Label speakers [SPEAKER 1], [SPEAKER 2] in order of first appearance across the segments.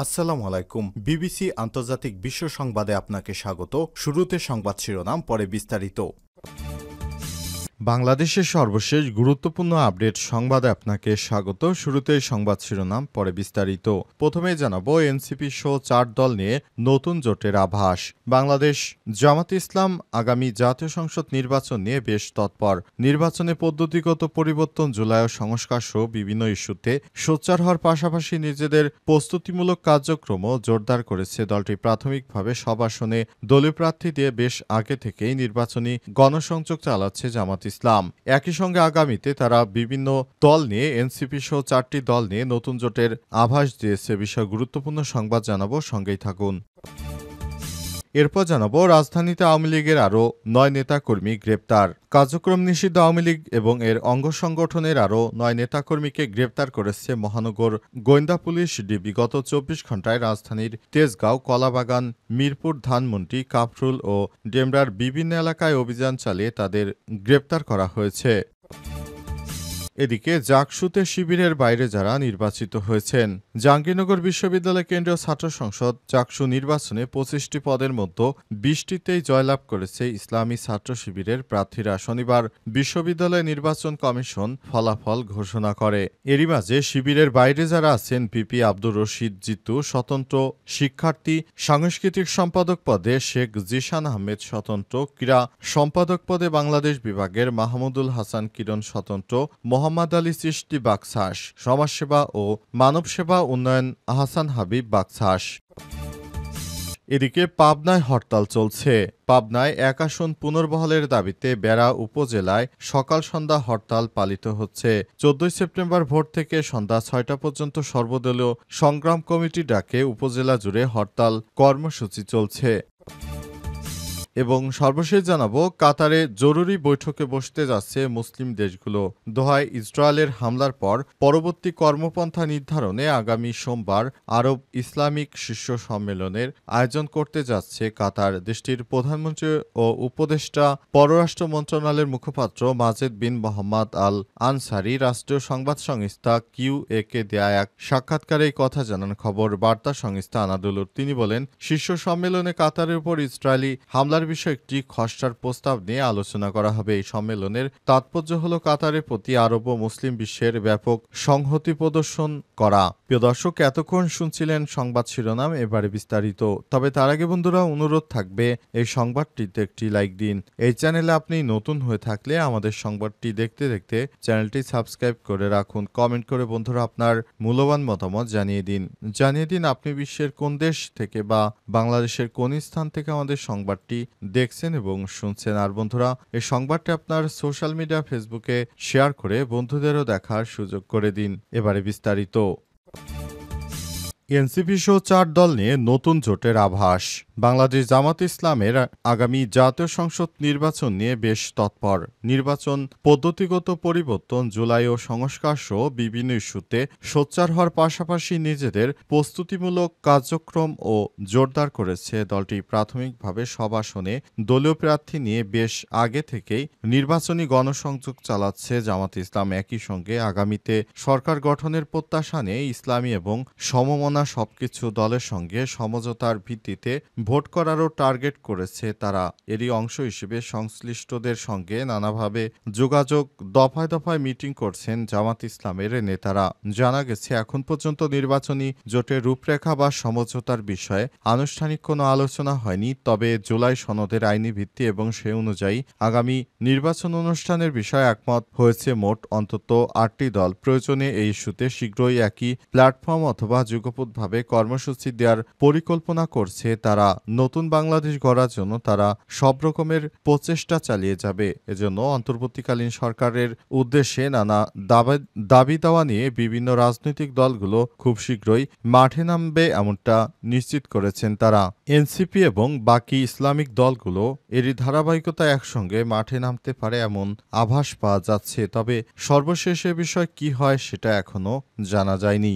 [SPEAKER 1] আসসালামু আলাইকুম। বিবিসি আন্তর্জাতিক বিশ্ব সংবাদে আপনাকে স্বাগত। শুরুতে সংবাদ শিরোনাম, পরে বিস্তারিত। বাংলাদেশের সর্বশেষ গুরুত্বপূর্ণ আপডেট সংবাদে আপনাকে স্বাগত। শুরুতেই সংবাদ শিরোনাম, পরে বিস্তারিত। প্রথমে জানাবো এনসিপি সহ 4 দল নিয়ে নতুন জোটের আভাস। বাংলাদেশ জামাত ইসলাম আগামী জাতীয় সংসদ নির্বাচন নিয়ে বেশ তৎপর। নির্বাচনে পদ্ধতিগত পরিবর্তন, জুলাই ও সংস্কার সহ বিভিন্ন ইস্যুতে সোচ্চার হওয়ার পাশাপাশি নিজেদের প্রস্তুতিমূলক কার্যক্রমও জোরদার করেছে দলটি। প্রাথমিকভাবে সব আসনে দলীয় প্রার্থী দিয়ে বেশ আগে থেকেই নির্বাচনী গণসংযোগ চালাচ্ছে জামাত ইসলাম। একই সঙ্গে আগামীতে তারা বিভিন্ন দল নিয়ে এনসিপি সহ 4টি দল নিয়ে নতুন জোটের আভাস দিয়েছে। বিষয় গুরুত্বপূর্ণ সংবাদ জানাবো, সঙ্গেই থাকুন। এরপর জানাবো রাজধানীতে আওয়ামী লীগের আরও 9 নেতাকর্মী গ্রেপ্তার। কার্যক্রম নিষিদ্ধ আওয়ামী লীগ এবং এর অঙ্গ সংগঠনের আরও 9 নেতাকর্মীকে গ্রেপ্তার করেছে মহানগর গোয়েন্দা পুলিশ ডিবি। গত 24 ঘণ্টায় রাজধানীর তেজগাঁও, কলাবাগান, মিরপুর, ধানমন্ডি, কাফরুল ও ডেমরার বিভিন্ন এলাকায় অভিযান চালিয়ে তাদের গ্রেপ্তার করা হয়েছে। এদিকে জাকসুতে শিবিরের বাইরে যারা নির্বাচিত হয়েছেন। জাহাঙ্গীরনগর বিশ্ববিদ্যালয় কেন্দ্রীয় ছাত্র সংসদ জাকসু নির্বাচনে 25টি পদের মধ্যে 20টিতেই জয়লাভ করেছে ইসলামী ছাত্র শিবিরের প্রার্থীরা। শনিবার বিশ্ববিদ্যালয় নির্বাচন কমিশন ফলাফল ঘোষণা করে। এরই মাঝে শিবিরের বাইরে যারা আছেন, পিপি আব্দুর রশিদ জিতু স্বতন্ত্র শিক্ষার্থী, সাংস্কৃতিক সম্পাদক পদে শেখ জিশান আহমেদ স্বতন্ত্র, ক্রীড়া সম্পাদক পদে বাংলাদেশ বিভাগের মাহমুদুল হাসান কিরণ স্বতন্ত্র, মোহাম্মদ আলী চিশতি বাকশাস, সমাজসেবা ও মানবসেবা উন্নয়ন আহসান হাবিব বাকশাস। এদিকে পাবনায় হরতাল চলছে। পাবনায় 1 আসন পুনর্বহালের দাবিতে বেড়া উপজেলায় সকাল সন্ধ্যা হরতাল পালিত হচ্ছে। 14 সেপ্টেম্বর ভোর থেকে সন্ধ্যা 6টা পর্যন্ত সর্বদলীয় সংগ্রাম কমিটি ডাকে উপজেলা জুড়ে হরতাল কর্মসূচি চলছে। এবং সর্বশেষ জানাবো কাতারে জরুরি বৈঠকে বসতে যাচ্ছে মুসলিম দেশগুলো। দোহায় ইসরায়েলের হামলার পর পরবর্তী কর্মপন্থা নির্ধারণে আগামী সোমবার আরব ইসলামিক শীর্ষ সম্মেলনের আয়োজন করতে যাচ্ছে কাতার। দেশটির প্রধানমন্ত্রী ও উপদেষ্টা পররাষ্ট্র মন্ত্রণালয়ের মুখপাত্র মাজেদ বিন মোহাম্মদ আল আনসারি রাষ্ট্রীয় সংবাদ সংস্থা QA-কে দেয়া এক সাক্ষাৎকারে এই কথা জানান খবর বার্তা সংস্থা আনাদুলুর। তিনি বলেন, শীর্ষ সম্মেলনে কাতারের উপর ইসরায়েলি হামলার বিষয়ে একটি খসড়ার প্রস্তাব নিয়ে আলোচনা করা হবে। এই সম্মেলনের তাৎপর্য হল কাতারের প্রতি আরব ও মুসলিম বিশ্বের ব্যাপক সংহতি প্রদর্শন করা। প্রিয় দর্শক, এতক্ষণ শুনছিলেন সংবাদ শিরোনাম, এবারে বিস্তারিত। তবে তার আগে বন্ধুরা অনুরোধ থাকবে এই সংবাদটিতে একটি লাইক দিন। এই চ্যানেলে আপনি নতুন হয়ে থাকলে আমাদের সংবাদটি দেখতে দেখতে চ্যানেলটি সাবস্ক্রাইব করে রাখুন। কমেন্ট করে বন্ধুরা আপনার মূল্যবান মতামত জানিয়ে দিন আপনি বিশ্বের কোন দেশ থেকে বা বাংলাদেশের কোন স্থান থেকে আমাদের সংবাদটি দেখছেন এবং শুনছেন। আর বন্ধুরা, এই সংবাদটি আপনার সোশ্যাল মিডিয়া ফেসবুকে শেয়ার করে বন্ধুদেরও দেখার সুযোগ করে দিন। এবারে বিস্তারিত। এনসিপি সহ 4 দল নিয়ে নতুন জোটের আভাস। বাংলাদেশ জামাত ইসলামের আগামী জাতীয় সংসদ নির্বাচন নিয়ে বেশ তৎপর। নির্বাচন পদ্ধতিগত পরিবর্তন, জুলাই ও সংস্কার সহ বিভিন্ন ইস্যুতে সোচ্চার হওয়ার পাশাপাশি নিজেদের প্রস্তুতিমূলক কার্যক্রম ও জোরদার করেছে দলটি। প্রাথমিকভাবে সব আসনে দলীয় প্রার্থী নিয়ে বেশ আগে থেকেই নির্বাচনী গণসংযোগ চালাচ্ছে জামাত ইসলাম। একই সঙ্গে আগামীতে সরকার গঠনের প্রত্যাশা নিয়ে ইসলামী এবং সমমনা সবকিছু দলের সঙ্গে সমঝোতার ভিত্তিতে ভোট করারও টার্গেট করেছে তারা। এরই অংশ হিসেবে সংশ্লিষ্টদের সঙ্গে নানাভাবে যোগাযোগ, দফায় দফায় মিটিং করছেন জামাত ইসলামের নেতারা। জানা গেছে, এখন পর্যন্ত নির্বাচনী জোটের রূপরেখা বা সমঝোতার বিষয়ে আনুষ্ঠানিক কোনো আলোচনা হয়নি। তবে জুলাই সনদের আইনি ভিত্তি এবং সে অনুযায়ী আগামী নির্বাচন অনুষ্ঠানের বিষয়ে একমত হয়েছে মোট অন্তত 8টি দল। প্রয়োজনে এই ইস্যুতে শীঘ্রই একই প্ল্যাটফর্ম অথবা যুগপৎভাবে কর্মসূচি দেওয়ার পরিকল্পনা করছে তারা। নতুন বাংলাদেশ গড়ার জন্য তারা সব রকমের প্রচেষ্টা চালিয়ে যাবে। এজন্য অন্তর্বর্তীকালীন সরকারের উদ্দেশ্যে নানা দাবি দাওয়া নিয়ে বিভিন্ন রাজনৈতিক দলগুলো খুব শীঘ্রই মাঠে নামবে এমনটা নিশ্চিত করেছেন তারা। এনসিপি এবং বাকি ইসলামিক দলগুলো এরই ধারাবাহিকতায় একসঙ্গে মাঠে নামতে পারে এমন আভাস পাওয়া যাচ্ছে। তবে সর্বশেষ এ বিষয় কি হয় সেটা এখনো জানা যায়নি।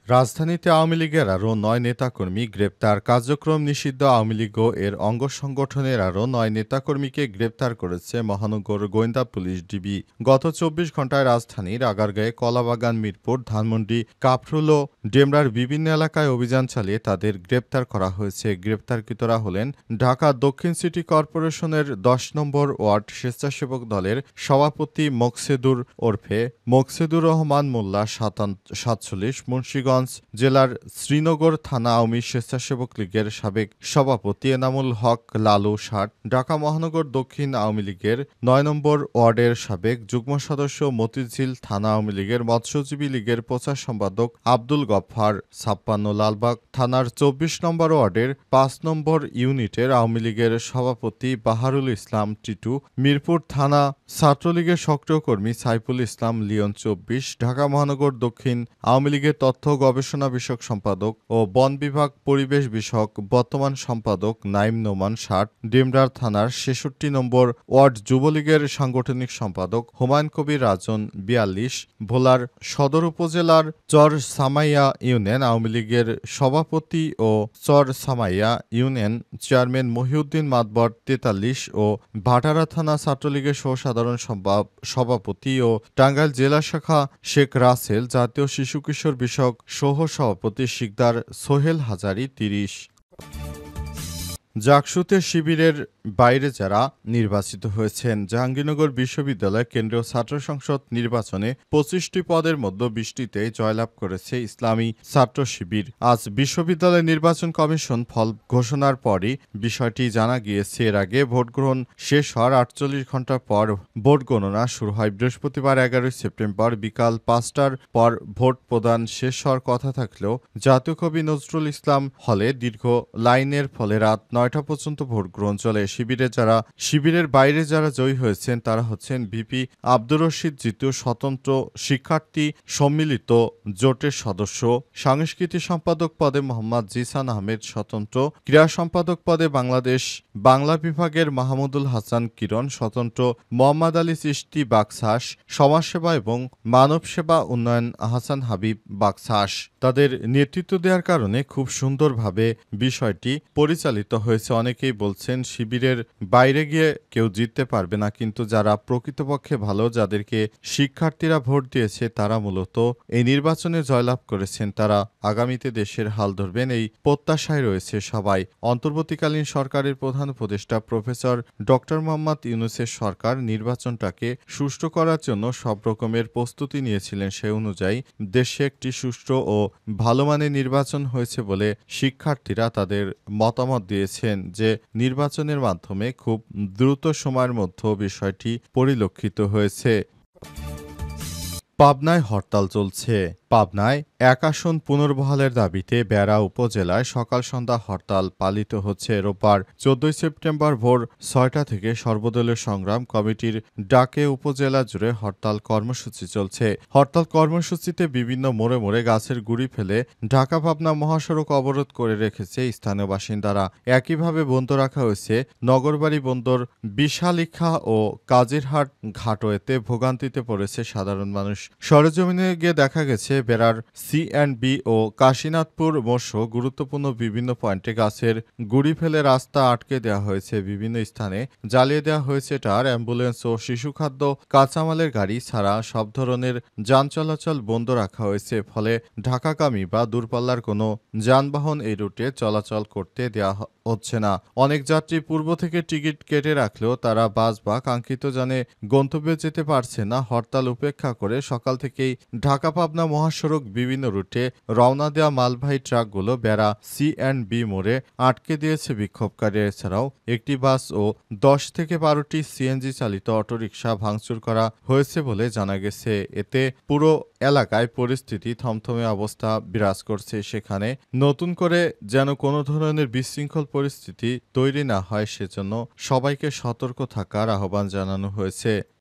[SPEAKER 1] রাজধানীতে আওয়ামী লীগের আরও ৯ নেতাকর্মী গ্রেপ্তার। কার্যক্রম নিষিদ্ধ আওয়ামী লীগ ও এর অঙ্গ সংগঠনের আরও ৯ নেতাকর্মীকে গ্রেপ্তার করেছে মহানগর গোয়েন্দা পুলিশ ডিবি। গত ২৪ ঘণ্টায় রাজধানীর আগারগাঁয়ে, কলাবাগান, মিরপুর, ধানমন্ডি, কাফরুল ও ডেমরার বিভিন্ন এলাকায় অভিযান চালিয়ে তাদের গ্রেপ্তার করা হয়েছে। গ্রেপ্তারকৃতরা হলেন ঢাকা দক্ষিণ সিটি কর্পোরেশনের ১০ নম্বর ওয়ার্ড স্বেচ্ছাসেবক দলের সভাপতি মোকসেদুর ওরফে মোকসেদুর রহমান মোল্লা ৪৭, মুন্সিগঞ্জ জেলার শ্রীনগর থানা আওয়ামী স্বেচ্ছাসেবক লীগের সাবেক সভাপতি এনামুল হক লালু ৬০, ঢাকা মহানগর দক্ষিণ আওয়ামী লীগের ৯ নম্বর ওয়ার্ডের সাবেক যুগ্ম সদস্য মতিঝিল থানা আওয়ামী লীগের মৎস্যজীবী লীগের প্রচার সম্পাদক আব্দুল গফফার ৫৬, লালবাগ থানার ২৪ নম্বর ওয়ার্ডের ৫ নম্বর ইউনিটের আওয়ামী লীগের সভাপতি বাহারুল ইসলাম টিটু, মিরপুর থানা ছাত্রলীগের সক্রিয় কর্মী সাইফুল ইসলাম লিওন ২৪, ঢাকা মহানগর দক্ষিণ আওয়ামী লীগের তথ্য গবেষণা বিষয়ক সম্পাদক ও বন বিভাগ পরিবেশ বিষয়ক বর্তমান সম্পাদক নাইম নোমান ৬০, ডেমরার থানার ৬৬ নম্বর ওয়ার্ড যুবলীগের সাংগঠনিক সম্পাদক হুমায়ুন কবির রাজন ৪২, ভোলার সদর উপজেলার চর সামাইয়া ইউনিয়ন আওয়ামী লীগের সভাপতি ও চর সামাইয়া ইউনিয়ন চেয়ারম্যান মহিউদ্দিন মাতবর ৪৩ ও ভাটারা থানা ছাত্রলীগের সহসাধারণ সভাপতি ও টাঙ্গাইল জেলা শাখা শেখ রাসেল, জাতীয় শিশু কিশোর বিষয়ক সহ সভাপতি শিকদার সোহেল হাজারি ৩০। জাকসুতে শিবিরের বাইরে যারা নির্বাচিত হয়েছেন। জাহাঙ্গীরনগর বিশ্ববিদ্যালয় কেন্দ্রীয় ছাত্র সংসদ নির্বাচনে ২৫টি পদের মধ্যে ২০টিতে জয়লাভ করেছে ইসলামী ছাত্র শিবির। আজ বিশ্ববিদ্যালয় নির্বাচন কমিশন ফল ঘোষণার পরই বিষয়টি জানা গিয়েছে। এর আগে ভোটগ্রহণ শেষ হওয়ার ৪৮ ঘণ্টা পর ভোট গণনা শুরু হয়। বৃহস্পতিবার ১১ সেপ্টেম্বর বিকাল ৫টার পর ভোট প্রদান শেষ হওয়ার কথা থাকলেও জাতীয় কবি নজরুল ইসলাম হলে দীর্ঘ লাইনের ফলে রাত ৯টা পর্যন্ত ভোট গ্রহণ চলে। শিবিরের বাইরে যারা জয়ী হয়েছেন তারা হচ্ছেন ভিপি আব্দুর রশিদ জিতু, স্বতন্ত্র শিক্ষার্থী সম্মিলিত জোটের সদস্য, সাংস্কৃতিক সম্পাদক পদে মোহাম্মদ জিসান আহমেদ, স্বতন্ত্র ক্রীড়া সম্পাদক পদে বাংলাদেশ বাংলা বিভাগের মাহমুদুল হাসান কিরণ, স্বতন্ত্র মোহাম্মদ আলী চিশতি বাকশাস, সমাজসেবা এবং মানব সেবা উন্নয়ন হাসান হাবিব বাকশাস। তাদের নেতৃত্ব দেওয়ার কারণে খুব সুন্দরভাবে বিষয়টি পরিচালিত হয়েছে। অনেকেই বলছেন শিবিরের বাইরে গিয়ে কেউ জিততে পারবে না, কিন্তু যারা প্রকৃতপক্ষে ভালো, যাদেরকে শিক্ষার্থীরা ভোট দিয়েছে, তারা মূলত এই নির্বাচনে জয়লাভ করেছেন। তারা আগামীতে দেশের হাল ধরবেন এই প্রত্যাশায় রয়েছে সবাই। অন্তর্বর্তীকালীন সরকারের প্রধান উপদেষ্টা প্রফেসর ডক্টর মোহাম্মদ ইউনূসের সরকার নির্বাচনটাকে সুষ্ঠু করার জন্য সব রকমের প্রস্তুতি নিয়েছিলেন। সে অনুযায়ী দেশে একটি সুষ্ঠু ও ভালো মানের নির্বাচন হয়েছে বলে শিক্ষার্থীরা তাদের মতামত দিয়েছেন যে নির্বাচনের মাধ্যমে খুব দ্রুত সময়ের মধ্যে বিষয়টি পরিলক্ষিত হয়েছে। পাবনায় হরতাল চলছে। পাবনায় এক আসন পুনর্বহালের দাবিতে বেড়া উপজেলায় সকাল সন্ধ্যা হরতাল পালিত হচ্ছে। রোববার ১৪ সেপ্টেম্বর ভোর ৬টা থেকে সর্বদলীয় সংগ্রাম কমিটির ডাকে উপজেলা জুড়ে হরতাল কর্মসূচি চলছে। হরতাল কর্মসূচিতে বিভিন্ন মোড়ে মোড়ে গাছের গুঁড়ি ফেলে ঢাকা পাবনা মহাসড়ক অবরোধ করে রেখেছে স্থানীয় বাসিন্দারা। একইভাবে বন্ধ রাখা হয়েছে নগরবাড়ি বন্দর, বিশালিখা ও কাজিরহাট ঘাটও। এতে ভোগান্তিতে পড়েছে সাধারণ মানুষ। সরেজমিনে গিয়ে দেখা গেছে বেড়ার সি&বি ও কাশীনাথপুর মোড়সহ গুরুত্বপূর্ণ বিভিন্ন পয়েন্টে গাছের গুঁড়ি ফেলে রাস্তা আটকে দেওয়া হয়েছে। বিভিন্ন স্থানে জ্বালিয়ে দেওয়া হয়েছে টায়ার, অ্যাম্বুলেন্স ও শিশুখাদ্য কাঁচামালের গাড়ি ছাড়া সব ধরনের যান চলাচল বন্ধ রাখা হয়েছে। ফলে ঢাকাগামী বা দূরপাল্লার কোনো যানবাহন এই রুটে চলাচল করতে দেওয়া হচ্ছে না। অনেক যাত্রী পূর্ব থেকে টিকিট কেটে রাখলেও তারা বাস বা কাঙ্ক্ষিত যানে গন্তব্যে যেতে পারছে না। হরতাল উপেক্ষা করে সকাল থেকেই ঢাকা পাবনা মহাসড়ক বিভিন্ন রুটে রওনা দেওয়া মালবাহী ট্রাকগুলো বেড়া সি&বি মোড়ে আটকে দিয়েছে বিক্ষোভকারীরা। এছাড়াও একটি বাস ও ১০ থেকে ১২টি সিএনজি চালিত অটোরিকশা ভাঙচুর করা হয়েছে বলে জানা গেছে। এতে পুরো এলাকায় পরিস্থিতি থমথমে অবস্থা বিরাজ করছে। সেখানে নতুন করে যেন কোনো ধরনের বিশৃঙ্খল পরিস্থিতি তৈরি না হয় সেজন্য সবাইকে সতর্ক থাকার আহ্বান জানানো হয়েছে।